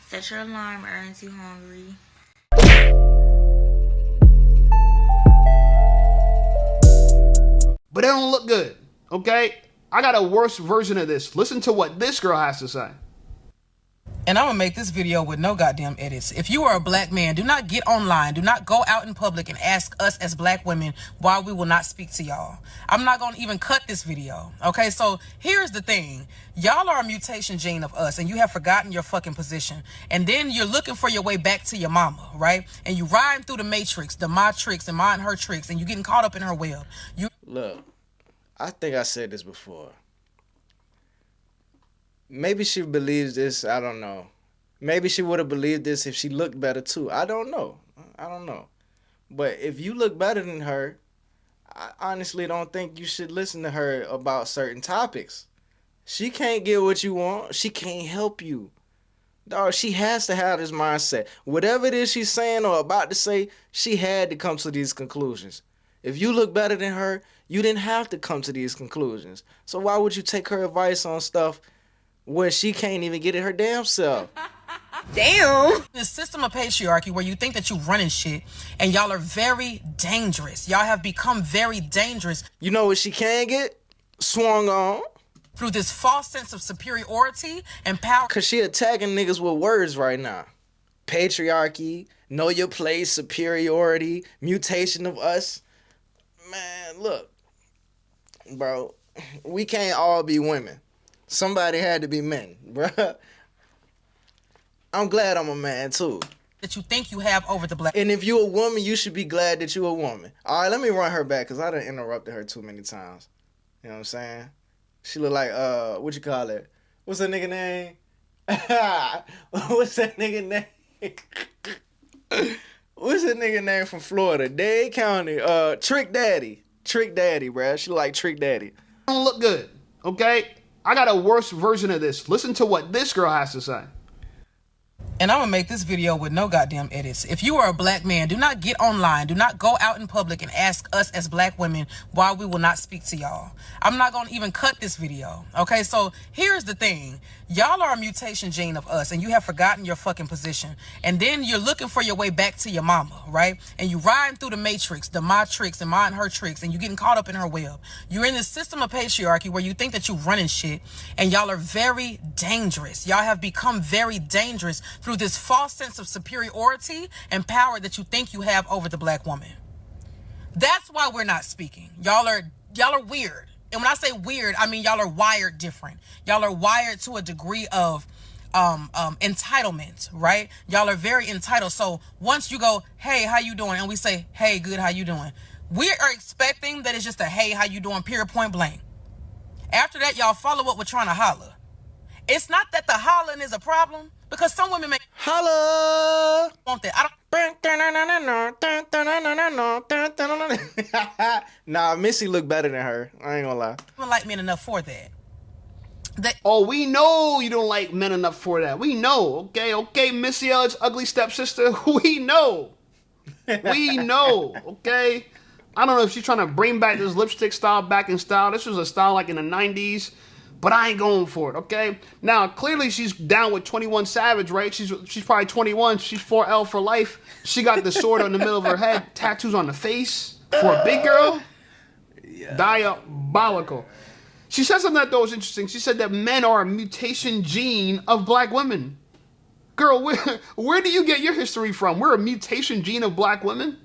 Set your alarm, aren't you hungry? But it don't look good, okay? I got a worse version of this. Listen to what this girl has to say. And I'm gonna make this video with no goddamn edits. If you are a black man, do not get online, do not go out in public and ask us as black women why we will not speak to y'all. I'm not gonna even cut this video. Okay, so here's the thing. Y'all are a mutation gene of us, and you have forgotten your fucking position. And then you're looking for your way back to your mama, right? And you riding through the matrix, the my tricks and mine her tricks, and you getting caught up in her web. Look, I think I said this before. Maybe she believes this. I don't know. Maybe she would have believed this if she looked better too. I don't know. But if you look better than her, I honestly don't think you should listen to her about certain topics. She can't get what you want. She can't help you. Dog, she has to have this mindset. Whatever it is she's saying or about to say, she had to come to these conclusions. If you look better than her, you didn't have to come to these conclusions. So why would you take her advice on stuff where she can't even get it her damn self? Damn. This system of patriarchy where you think that you running shit, and y'all are very dangerous. Y'all have become very dangerous. You know what she can get? Swung on. Through this false sense of superiority and power. Cause she attacking niggas with words right now. Patriarchy, know your place, superiority, mutation of us. Man, look, bro, we can't all be women. Somebody had to be men, bruh. I'm glad I'm a man, too. That you think you have over the black. And if you a woman, you should be glad that you a woman. All right, let me run her back, because I done interrupted her too many times. You know what I'm saying? She look like, what you call it? What's that nigga name? What's that nigga name? What's that nigga name from Florida? Dade County. Trick Daddy. Trick Daddy, bruh. She look like Trick Daddy. Don't look good, okay? I got a worse version of this. Listen to what this girl has to say. And I'm gonna make this video with no goddamn edits. If you are a black man, do not get online, do not go out in public and ask us as black women why we will not speak to y'all. I'm not gonna even cut this video. Okay, so here's the thing. Y'all are a mutation gene of us, and you have forgotten your fucking position. And then you're looking for your way back to your mama, right? And you riding through the matrix, the my tricks and mine her tricks, and you getting caught up in her web. You're in this system of patriarchy where you think that you running shit, and y'all are very dangerous. Y'all have become very dangerous through this false sense of superiority and power that you think you have over the black woman. That's why we're not speaking. Y'all are weird. And when I say weird, I mean y'all are wired different. Y'all are wired to a degree of entitlement, right? Y'all are very entitled. So once you go, hey, how you doing? And we say, hey, good, how you doing? We are expecting that it's just a hey, how you doing, period, point blank. After that, y'all follow up with trying to holler. It's not that the hollering is a problem, because some women may Holla! want that. I don't. Nah, Missy look better than her. I ain't gonna lie. Don't like men enough for that. Oh, we know you don't like men enough for that. We know, okay, Missy Elliot's ugly stepsister. We know. We know, okay? I don't know if she's trying to bring back this lipstick style back in style. This was a style like in the 90s, but I ain't going for it, okay? Now, clearly she's down with 21 Savage, right? She's probably 21. She's 4L for life. She got the sword on the middle of her head, tattoos on the face. For a big girl, diabolical. She said something that was interesting. She said that men are a mutation gene of black women. Girl, where do you get your history from? We're a mutation gene of black women?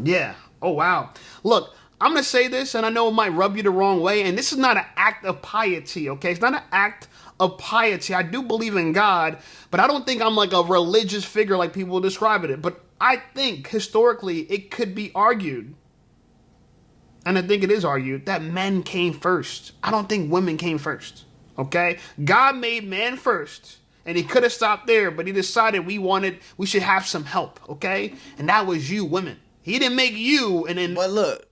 Yeah. Oh, wow. Look, I'm going to say this, and I know it might rub you the wrong way, and this is not an act of piety, okay? It's not an act of piety. I do believe in God, but I don't think I'm like a religious figure like people describe it. But I think, historically, it could be argued, and I think it is argued, that men came first. I don't think women came first, okay? God made man first, and he could have stopped there, but he decided we should have some help, okay? And that was you, women. He didn't make you, and then... But look,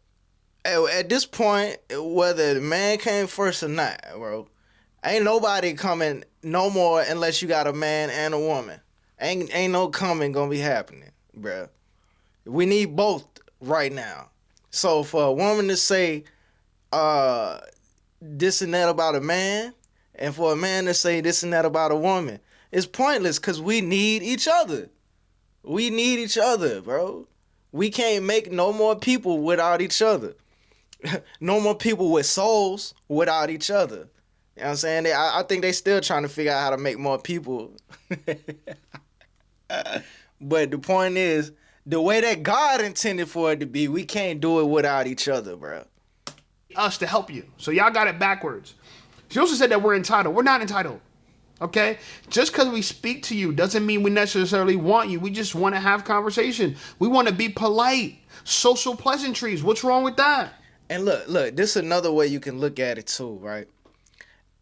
at this point, whether the man came first or not, bro, ain't nobody coming no more unless you got a man and a woman. Ain't no coming gonna be happening, bro. We need both right now. So for a woman to say this and that about a man, And for a man to say this and that about a woman, it's pointless because we need each other. We need each other, bro. We can't make no more people without each other. No more people with souls without each other. You know what I'm saying? I think they still trying to figure out how to make more people. But the point is, the way that God intended for it to be, we can't do it without each other, bro. Us to help you. So y'all got it backwards. She also said that we're entitled. We're not entitled. Okay? Just because we speak to you doesn't mean we necessarily want you. We just want to have conversation. We want to be polite. Social pleasantries. What's wrong with that? And look, this is another way you can look at it too, right?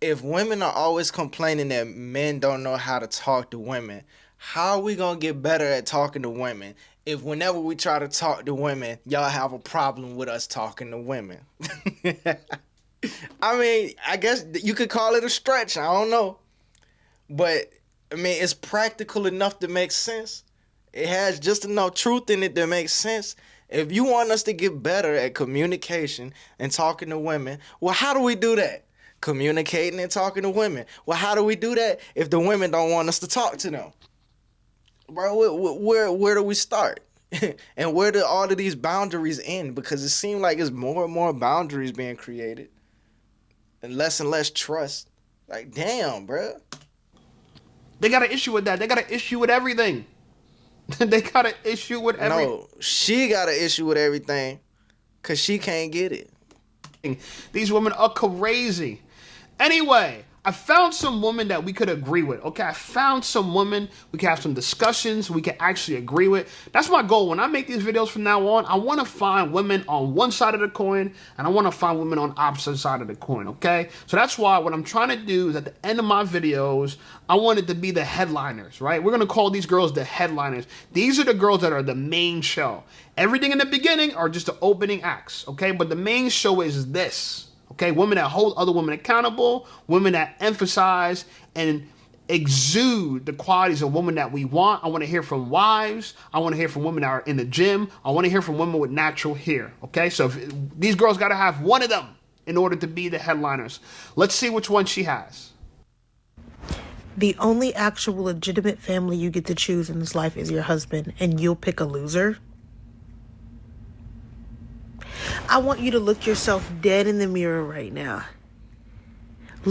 If women are always complaining that men don't know how to talk to women, how are we going to get better at talking to women if whenever we try to talk to women, y'all have a problem with us talking to women? I mean, I guess you could call it a stretch. I don't know. But, I mean, it's practical enough to make sense. It has just enough truth in it to make sense. If you want us to get better at communication and talking to women, well, how do we do that? Communicating and talking to women. Well, how do we do that if the women don't want us to talk to them? Bro, where do we start? And where do all of these boundaries end? Because it seems like it's more and more boundaries being created and less trust. Like, damn, bro. They got an issue with that. They got an issue with everything. They got an issue with everything. No, she got an issue with everything because she can't get it. These women are crazy. Anyway, I found some women that we could agree with. Okay, I found some women we can have some discussions we can actually agree with. That's my goal. When I make these videos from now on, I want to find women on one side of the coin and I want to find women on opposite side of the coin, okay? So that's why what I'm trying to do is at the end of my videos, I want it to be the headliners, right? We're going to call these girls the headliners. These are the girls that are the main show. Everything in the beginning are just the opening acts, okay? But the main show is this. Okay, women that hold other women accountable, women that emphasize and exude the qualities of women that we want. I want to hear from wives. I want to hear from women that are in the gym. I want to hear from women with natural hair. Okay, so these girls got to have one of them in order to be the headliners. Let's see which one she has. The only actual legitimate family you get to choose in this life is your husband, and you'll pick a loser? I want you to look yourself dead in the mirror right now.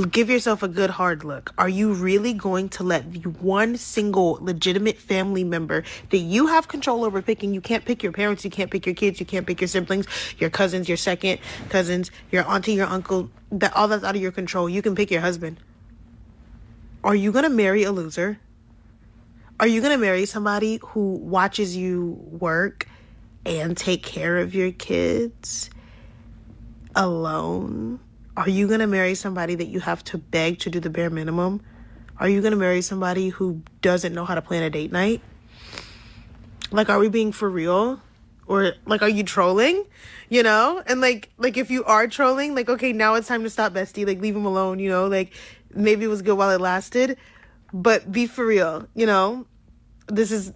Give yourself a good hard look. Are you really going to let the one single legitimate family member that you have control over picking? You can't pick your parents, you can't pick your kids, you can't pick your siblings, your cousins, your second cousins, your auntie, your uncle, all that's out of your control. You can pick your husband. Are you going to marry a loser? Are you going to marry somebody who watches you work and take care of your kids alone? Are you going to marry somebody that you have to beg to do the bare minimum? Are you going to marry somebody who doesn't know how to plan a date night? Like, are we being for real? Or, like, are you trolling? You know? And, like if you are trolling, like, okay, now it's time to stop, bestie. Like, leave him alone, you know? Like, maybe it was good while it lasted. But be for real, you know? This.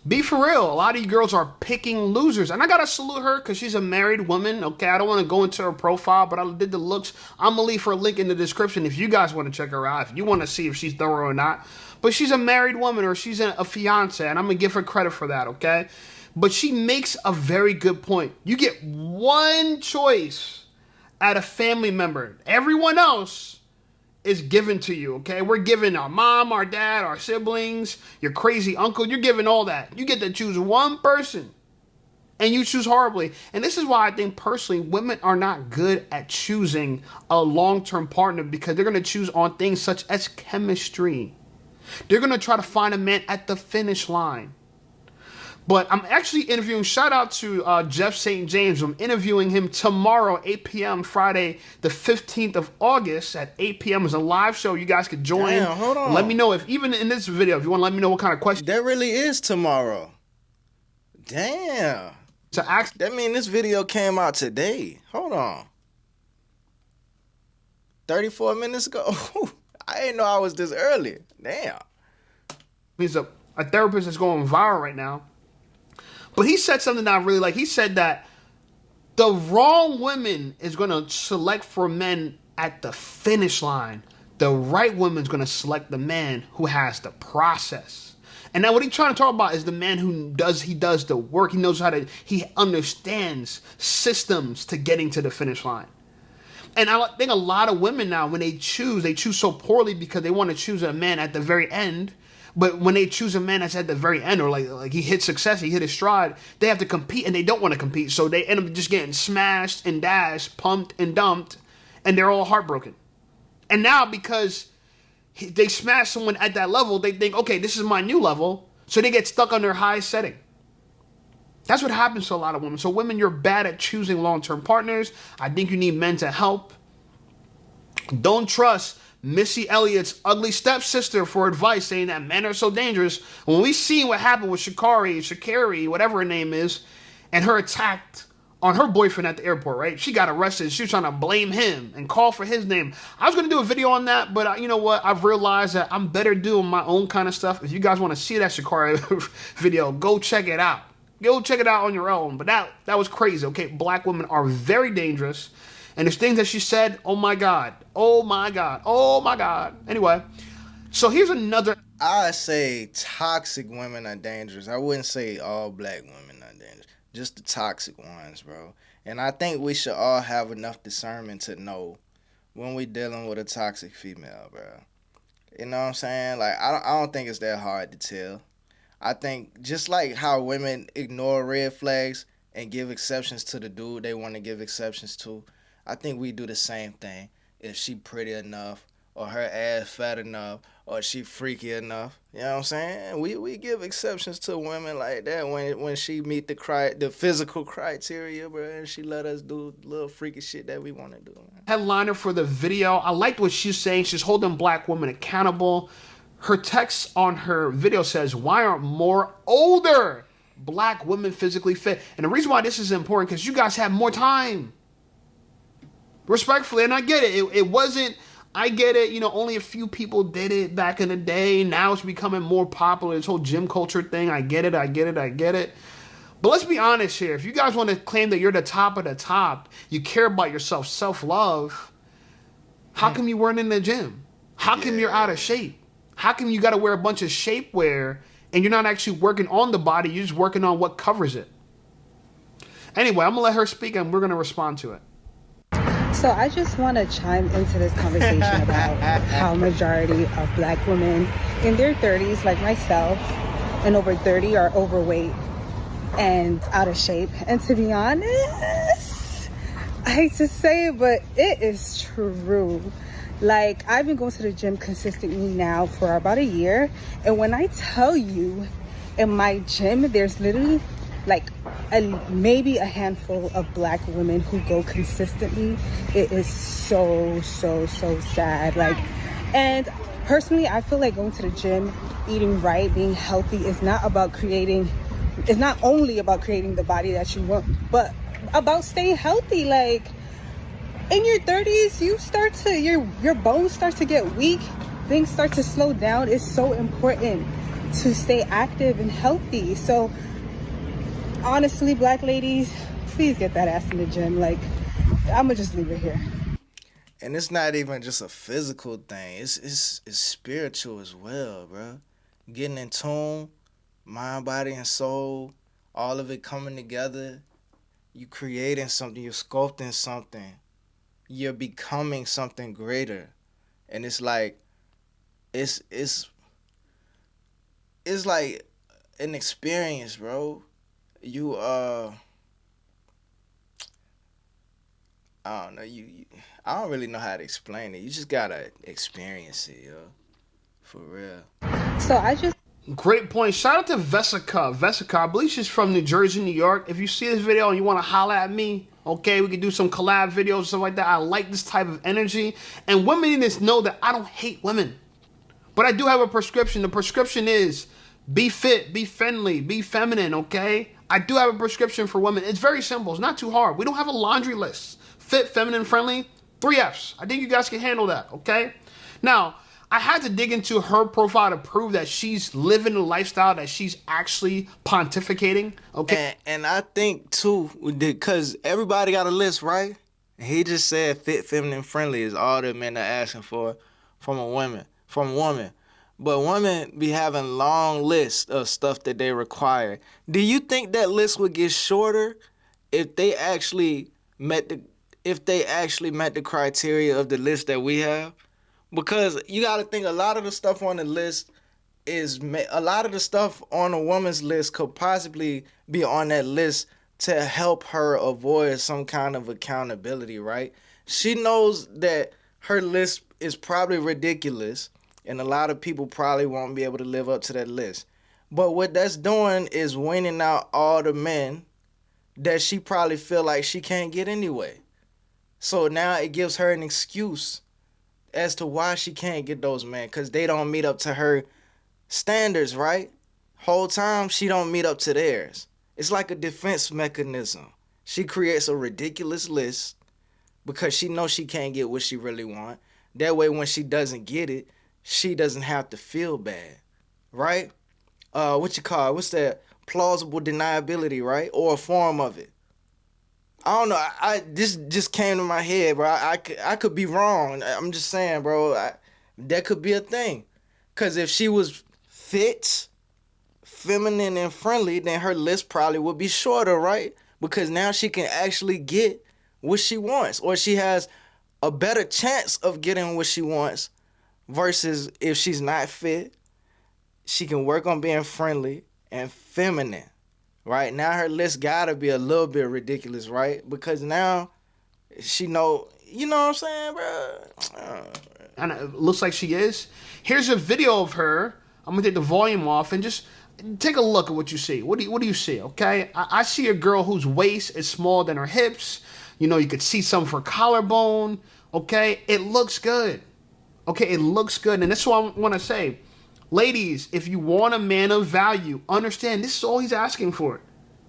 Be for real. A lot of you girls are picking losers. And I got to salute her because she's a married woman. Okay, I don't want to go into her profile, but I did the looks. I'm going to leave her link in the description if you guys want to check her out, if you want to see if she's thorough or not. But she's a married woman or she's a fiance, and I'm going to give her credit for that, okay? But she makes a very good point. You get one choice at a family member. Everyone else is given to you, okay? We're giving our mom, our dad, our siblings, your crazy uncle. You're giving all that. You get to choose one person, and you choose horribly. And this is why I think personally women are not good at choosing a long-term partner, because they're going to choose on things such as chemistry. They're going to try to find a man at the finish line. But I'm actually interviewing, shout out to Jeff St. James. I'm interviewing him tomorrow, 8 p.m. Friday, the 15th of August at 8 p.m. is a live show. You guys could join. Damn, hold on. Let me know if, even in this video, if you want to let me know what kind of question. That really is tomorrow. Damn. To ask. That mean this video came out today. Hold on. 34 minutes ago. I didn't know I was this early. Damn. He's a therapist that's going viral right now. But he said something that I really like. He said that the wrong women is going to select for men at the finish line. The right woman's going to select the man who has the process. And now what he's trying to talk about is the man who does the work. He understands systems to getting to the finish line. And I think a lot of women now, when they choose so poorly because they want to choose a man at the very end. But when they choose a man that's at the very end, or like he hit success, he hit his stride, they have to compete and they don't want to compete. So they end up just getting smashed and dashed, pumped and dumped, and they're all heartbroken. And now because they smash someone at that level, they think, okay, this is my new level. So they get stuck on their highest setting. That's what happens to a lot of women. So women, you're bad at choosing long-term partners. I think you need men to help. Don't trust Missy Elliott's ugly stepsister for advice, saying that men are so dangerous. When we see what happened with Sha'Carri, whatever her name is, and her attack on her boyfriend at the airport, right? She got arrested. She was trying to blame him and call for his name. I was going to do a video on that, but you know what? I've realized that I'm better doing my own kind of stuff. If you guys want to see that Sha'Carri video, go check it out. Go check it out on your own. But that was crazy, okay? Black women are very dangerous. And there's things that she said, oh my God, oh my God, oh my God. Anyway, so here's another. I say toxic women are dangerous. I wouldn't say all black women are dangerous. Just the toxic ones, bro. And I think we should all have enough discernment to know when we're dealing with a toxic female, bro. You know what I'm saying? Like, I don't think it's that hard to tell. I think just like how women ignore red flags and give exceptions to the dude they want to give exceptions to, I think we do the same thing if she pretty enough or her ass fat enough or she freaky enough. You know what I'm saying? We give exceptions to women like that when she meet the physical criteria, bro, and she let us do little freaky shit that we want to do. Man. Headliner for the video. I liked what she's saying. She's holding black women accountable. Her text on her video says, why aren't more older black women physically fit? And the reason why this is important, because you guys have more time. Respectfully, and I get it. It wasn't, I get it, only a few people did it back in the day. Now it's becoming more popular, this whole gym culture thing. I get it. But let's be honest here. If you guys want to claim that you're the top of the top, you care about yourself, self-love, how come you weren't in the gym? How come you're out of shape? How come you got to wear a bunch of shapewear and you're not actually working on the body, you're just working on what covers it? Anyway, I'm going to let her speak and we're going to respond to it. So I just want to chime into this conversation about how majority of black women in their 30s, like myself, and over 30 are overweight and out of shape. And to be honest, I hate to say it, but it is true. Like, I've been going to the gym consistently now for about a year. And when I tell you, in my gym, there's literally like maybe a handful of black women who go consistently. It is so sad. Like, and personally, I feel like going to the gym, eating right, being healthy is not only about creating the body that you want, but about staying healthy. Like, in your 30s, your bones start to get weak, things start to slow down. It's so important to stay active and healthy. So honestly, black ladies, please get that ass in the gym. Like, I'm gonna just leave it here. And it's not even just a physical thing. It's spiritual as well, bro. Getting in tune, mind, body, and soul, all of it coming together. You creating something, you're sculpting something. You're becoming something greater. And it's like it's like an experience, bro. You I don't know, I don't really know how to explain it. You just gotta experience it, yo. For real. So I just Great point. Shout out to Vesica. I believe she's from New Jersey, New York. If you see this video and you want to holler at me, okay, we can do some collab videos, stuff like that. I like this type of energy. And women need to know that I don't hate women. But I do have a prescription. The prescription is be fit, be friendly, be feminine, okay? I do have a prescription for women. It's very simple. It's not too hard. We don't have a laundry list. Fit, feminine, friendly, 3 Fs. I think you guys can handle that, okay? Now, I had to dig into her profile to prove that she's living the lifestyle that she's actually pontificating, okay? And I think, too, because everybody got a list, right? And he just said fit, feminine, friendly is all the men are asking for from a woman. But women be having long lists of stuff that they require. Do you think that list would get shorter if they actually met the criteria of the list that we have? Because you got to think a lot of the stuff on the list a lot of the stuff on a woman's list could possibly be on that list to help her avoid some kind of accountability, right? She knows that her list is probably ridiculous and a lot of people probably won't be able to live up to that list. But what that's doing is winning out all the men that she probably feel like she can't get anyway. So now it gives her an excuse as to why she can't get those men, because they don't meet up to her standards, right? Whole time she don't meet up to theirs. It's like a defense mechanism. She creates a ridiculous list because she knows she can't get what she really want. That way when she doesn't get it, she doesn't have to feel bad, right? What's that? Plausible deniability, right? Or a form of it. I don't know. This just came to my head, bro. I could be wrong. I'm just saying, bro. That could be a thing. Because if she was fit, feminine, and friendly, then her list probably would be shorter, right? Because now she can actually get what she wants. Or she has a better chance of getting what she wants versus if she's not fit, she can work on being friendly and feminine. Right now, her list gotta be a little bit ridiculous, right? Because now she know, you know what I'm saying, bro? And it looks like she is. Here's a video of her. I'm gonna take the volume off and just take a look at what you see. What do you see? Okay, I see a girl whose waist is smaller than her hips. You know, you could see some of her collarbone. Okay, it looks good. Okay, it looks good, and that's what I want to say. Ladies, if you want a man of value, understand this is all he's asking for.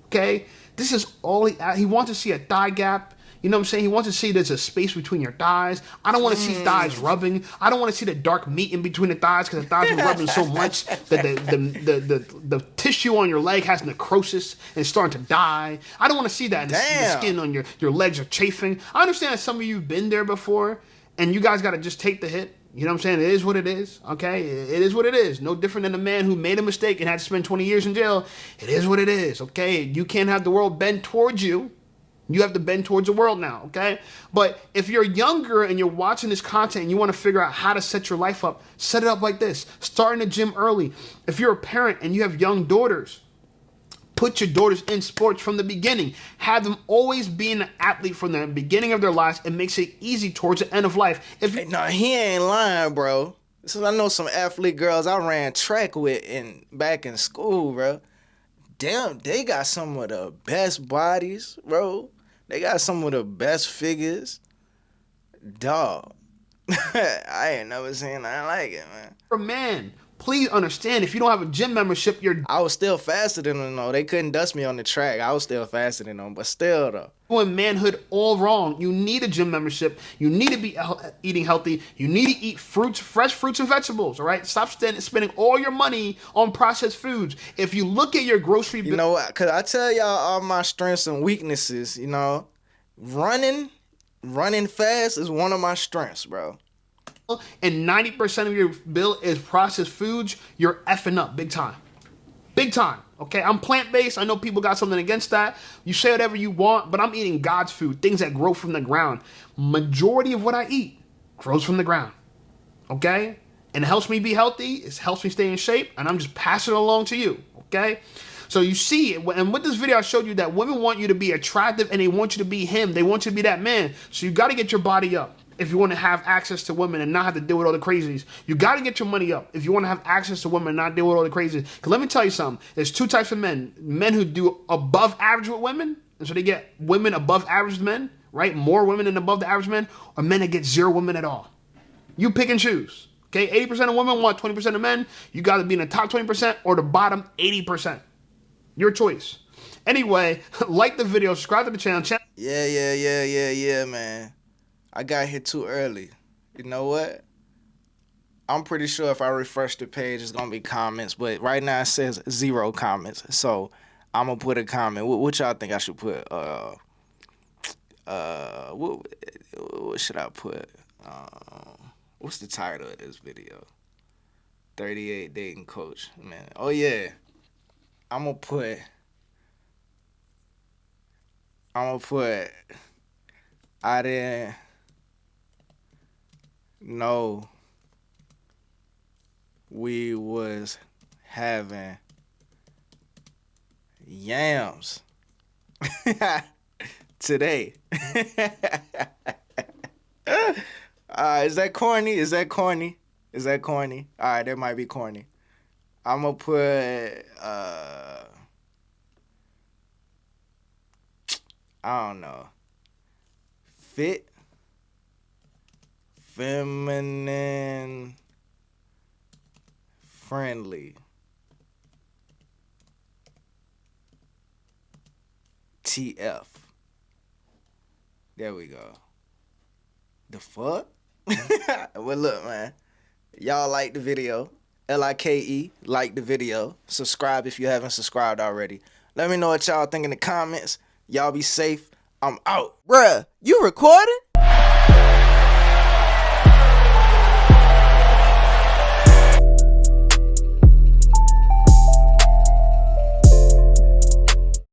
Okay? This is all he wants to see a thigh gap. You know what I'm saying? He wants to see there's a space between your thighs. I don't want to see thighs rubbing. I don't want to see the dark meat in between the thighs because the thighs are rubbing so much that the tissue on your leg has necrosis and it's starting to die. I don't want to see that. The skin on your legs are chafing. I understand that some of you have been there before and you guys got to just take the hit. You know what I'm saying? It is what it is, okay? It is what it is. No different than a man who made a mistake and had to spend 20 years in jail. It is what it is, okay? You can't have the world bend towards you. You have to bend towards the world now, okay? But if you're younger and you're watching this content and you want to figure out how to set your life up, set it up like this. Start in the gym early. If you're a parent and you have young daughters, put your daughters in sports from the beginning. Have them always be an athlete from the beginning of their lives. It makes it easy towards the end of life. No, he ain't lying, bro. So I know some athlete girls I ran track with back in school, bro. Damn, they got some of the best bodies, bro. They got some of the best figures. Dog. I ain't never seen nothing like it, man. For man, please understand, if you don't have a gym membership, I was still faster than them, though. They couldn't dust me on the track. I was still faster than them, but still, though. doing manhood all wrong. You need a gym membership. You need to be eating healthy. You need to eat fruits, fresh fruits and vegetables, all right? Stop spending all your money on processed foods. If you look at your grocery bill... You know what? Because I tell y'all all my strengths and weaknesses, you know. Running fast is one of my strengths, bro. And 90% of your bill is processed foods, you're effing up big time. Big time, okay? I'm plant-based. I know people got something against that. You say whatever you want, but I'm eating God's food, things that grow from the ground. Majority of what I eat grows from the ground, okay? And it helps me be healthy. It helps me stay in shape, and I'm just passing it along to you, okay? So you see, and with this video, I showed you that women want you to be attractive, and they want you to be him. They want you to be that man. So you got to get your body up if you want to have access to women and not have to deal with all the crazies. You got to get your money up if you want to have access to women and not deal with all the crazies. Because let me tell you something. There's two types of men. Men who do above average with women, and so they get women above average men, right? More women than above the average men, or men that get zero women at all. You pick and choose. Okay, 80% of women want 20% of men. You got to be in the top 20% or the bottom 80%. Your choice. Anyway, like the video, subscribe to the channel. Yeah, man. I got here too early. You know what? I'm pretty sure if I refresh the page, it's going to be comments. But right now it says 0 comments. So I'm going to put a comment. What y'all think I should put? What should I put? What's the title of this video? 38 dating coach, man. Oh yeah, I'm gonna put I didn't know we was having yams today. Is that corny? Is that corny? Is that corny? All right, that might be corny. I'm gonna put I don't know. Fit, feminine, friendly. TF. There we go. The fuck? Well, look, man. Y'all like the video. LIKE, like the video. Subscribe if you haven't subscribed already. Let me know what y'all think in the comments. Y'all be safe. I'm out. Bruh, you recording?